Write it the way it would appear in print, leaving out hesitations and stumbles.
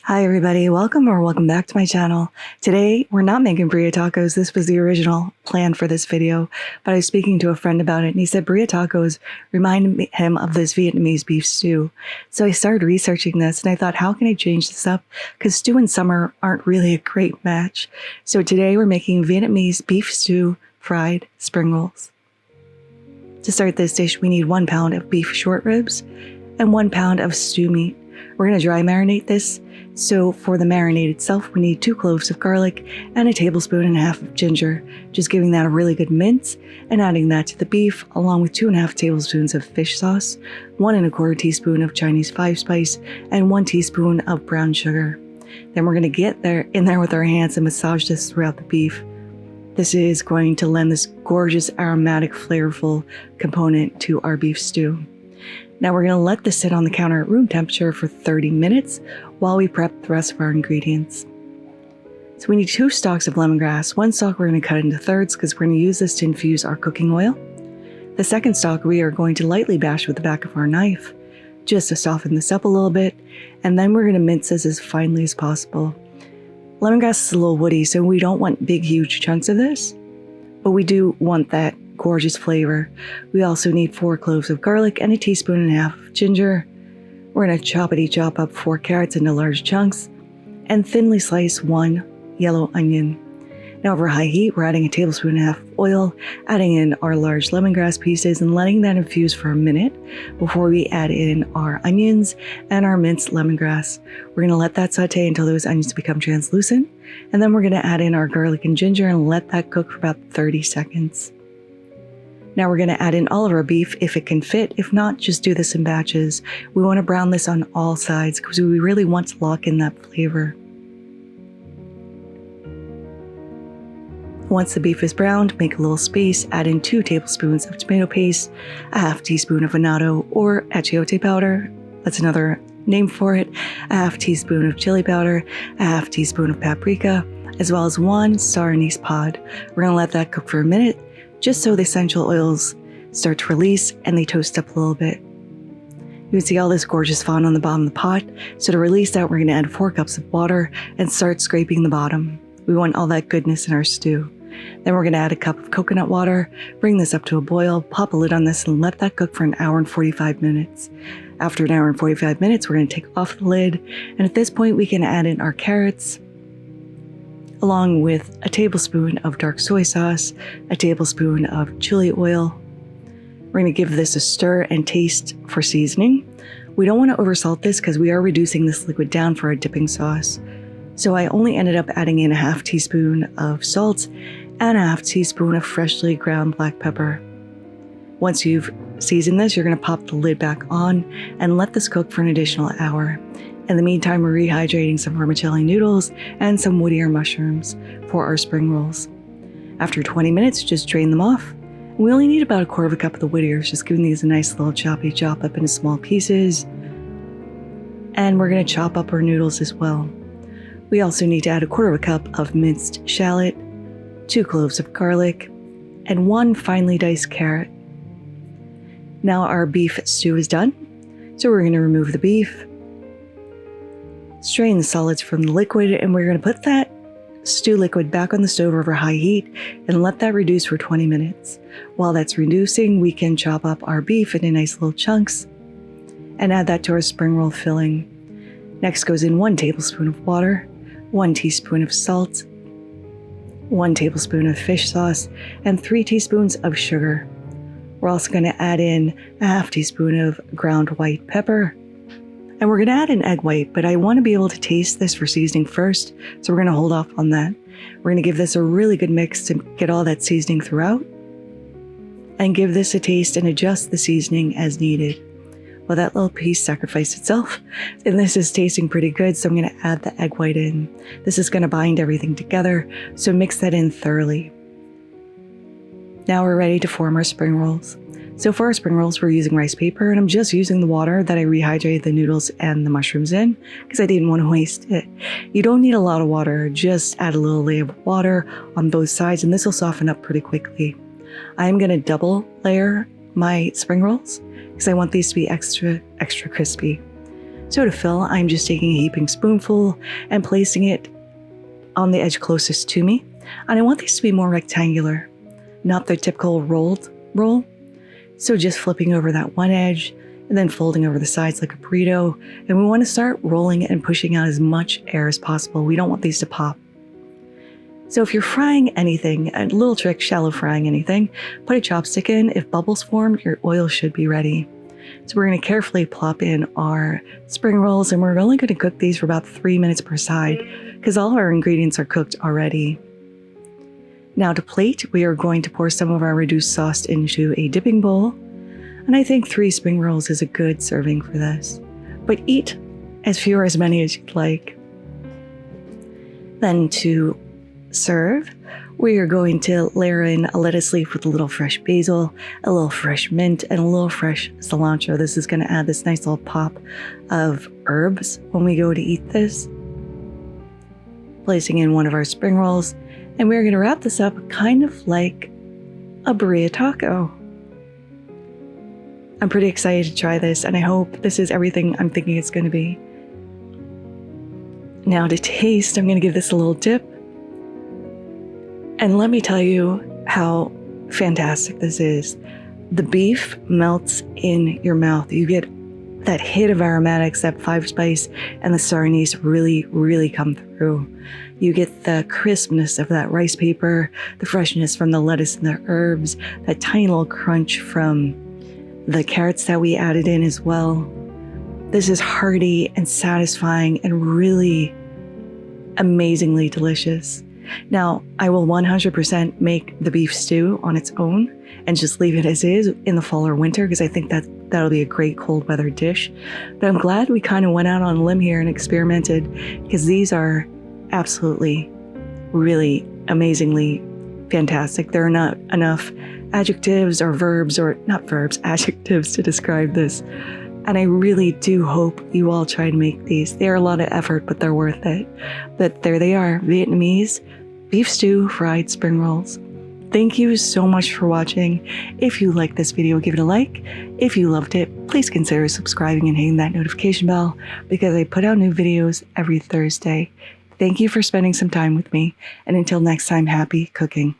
Hi everybody, welcome back to my channel. Today, we're not making birria tacos. This was the original plan for this video, but I was speaking to a friend about it and he said birria tacos reminded him of this Vietnamese beef stew. So I started researching this and I thought, how can I change this up? Because stew and summer aren't really a great match. So today we're making Vietnamese beef stew fried spring rolls. To start this dish, we need 1 pound of beef short ribs and 1 pound of stew meat. We're going to dry marinate this. So for the marinade itself, we need 2 cloves of garlic and 1.5 tablespoons of ginger, just giving that a really good mince and adding that to the beef along with 2.5 tablespoons of fish sauce, 1 1/4 teaspoon of Chinese 5-spice, and 1 teaspoon of brown sugar. Then we're going to get in there with our hands and massage this throughout the beef. This is going to lend this gorgeous aromatic, flavorful component to our beef stew. Now we're going to let this sit on the counter at room temperature for 30 minutes while we prep the rest of our ingredients. So we need 2 stalks of lemongrass. 1 stalk we're going to cut into thirds because we're going to use this to infuse our cooking oil. The second stalk we are going to lightly bash with the back of our knife just to soften this up a little bit, and then we're going to mince this as finely as possible. Lemongrass is a little woody, so we don't want big huge chunks of this, but we do want that gorgeous flavor. We also need 4 cloves of garlic and 1.5 teaspoons of ginger. We're going to chop up 4 carrots into large chunks and thinly slice 1 yellow onion. Now over high heat, we're adding 1.5 tablespoons of oil, adding in our large lemongrass pieces and letting that infuse for a minute before we add in our onions and our minced lemongrass. We're going to let that saute until those onions become translucent, and then we're going to add in our garlic and ginger and let that cook for about 30 seconds. Now we're going to add in all of our beef if it can fit. If not, just do this in batches. We want to brown this on all sides because we really want to lock in that flavor. Once the beef is browned, make a little space, add in 2 tablespoons of tomato paste, 1/2 teaspoon of annatto or achiote powder, that's another name for it, 1/2 teaspoon of chili powder, 1/2 teaspoon of paprika, as well as 1 star anise pod. We're going to let that cook for a minute, just so the essential oils start to release and they toast up a little bit. You can see all this gorgeous fond on the bottom of the pot. So to release that, we're going to add 4 cups of water and start scraping the bottom. We want all that goodness in our stew. Then we're going to add 1 cup of coconut water, bring this up to a boil, pop a lid on this and let that cook for 1 hour and 45 minutes. After 1 hour and 45 minutes, we're going to take off the lid. And at this point, we can add in our carrots, along with 1 tablespoon of dark soy sauce, 1 tablespoon of chili oil. We're going to give this a stir and taste for seasoning. We don't want to oversalt this because we are reducing this liquid down for our dipping sauce. So I only ended up adding in 1/2 teaspoon of salt and 1/2 teaspoon of freshly ground black pepper. Once you've seasoned this, you're going to pop the lid back on and let this cook for an additional hour. In the meantime, we're rehydrating some vermicelli noodles and some Whittier mushrooms for our spring rolls. After 20 minutes, just drain them off. We only need about 1/4 cup of the Whittiers, just giving these a nice little choppy chop up into small pieces. And we're going to chop up our noodles as well. We also need to add 1/4 cup of minced shallot, 2 cloves of garlic, and 1 finely diced carrot. Now our beef stew is done. So we're going to remove the beef, strain the solids from the liquid, and we're going to put that stew liquid back on the stove over high heat and let that reduce for 20 minutes. While that's reducing, we can chop up our beef into nice little chunks and add that to our spring roll filling. Next goes in 1 tablespoon of water, 1 teaspoon of salt, 1 tablespoon of fish sauce, and 3 teaspoons of sugar. We're also going to add in 1/2 teaspoon of ground white pepper. And we're going to add an egg white, but I want to be able to taste this for seasoning first, so we're going to hold off on that. We're going to give this a really good mix to get all that seasoning throughout, and give this a taste and adjust the seasoning as needed. Well, that little piece sacrificed itself, and this is tasting pretty good, so I'm going to add the egg white in. This is going to bind everything together, so mix that in thoroughly. Now we're ready to form our spring rolls. So for our spring rolls, we're using rice paper, and I'm just using the water that I rehydrated the noodles and the mushrooms in because I didn't want to waste it. You don't need a lot of water, just add a little layer of water on both sides, and this will soften up pretty quickly. I'm going to double layer my spring rolls because I want these to be extra crispy. So to fill, I'm just taking a heaping spoonful and placing it on the edge closest to me. And I want these to be more rectangular, not the typical rolled roll. So just flipping over that one edge and then folding over the sides like a burrito. And we want to start rolling and pushing out as much air as possible. We don't want these to pop. So if you're frying anything, a little trick, shallow frying anything, put a chopstick in. If bubbles form, your oil should be ready. So we're going to carefully plop in our spring rolls, and we're only going to cook these for about 3 minutes per side because all our ingredients are cooked already. Now to plate, we are going to pour some of our reduced sauce into a dipping bowl. And I think 3 spring rolls is a good serving for this. But eat as few or as many as you'd like. Then to serve, we are going to layer in a lettuce leaf with a little fresh basil, a little fresh mint, and a little fresh cilantro. This is going to add this nice little pop of herbs when we go to eat this. Placing in one of our spring rolls, and we're going to wrap this up kind of like a birria taco. I'm pretty excited to try this, and I hope this is everything I'm thinking it's going to be. Now to taste, I'm going to give this a little dip. And let me tell you how fantastic this is. The beef melts in your mouth. You get that hit of aromatics, that 5 spice, and the sour anise really, really come through. You get the crispness of that rice paper, the freshness from the lettuce and the herbs, that tiny little crunch from the carrots that we added in as well. This is hearty and satisfying and really amazingly delicious. Now, I will 100% make the beef stew on its own and just leave it as is in the fall or winter because I think that'll be a great cold weather dish. But I'm glad we kind of went out on a limb here and experimented because these are absolutely, really amazingly fantastic. There are not enough adjectives or verbs, or not verbs, adjectives to describe this. And I really do hope you all try to make these. They are a lot of effort, but they're worth it. But there they are, Vietnamese beef stew fried spring rolls. Thank you so much for watching. If you liked this video, give it a like. If you loved it, please consider subscribing and hitting that notification bell because I put out new videos every Thursday. Thank you for spending some time with me. And until next time, happy cooking.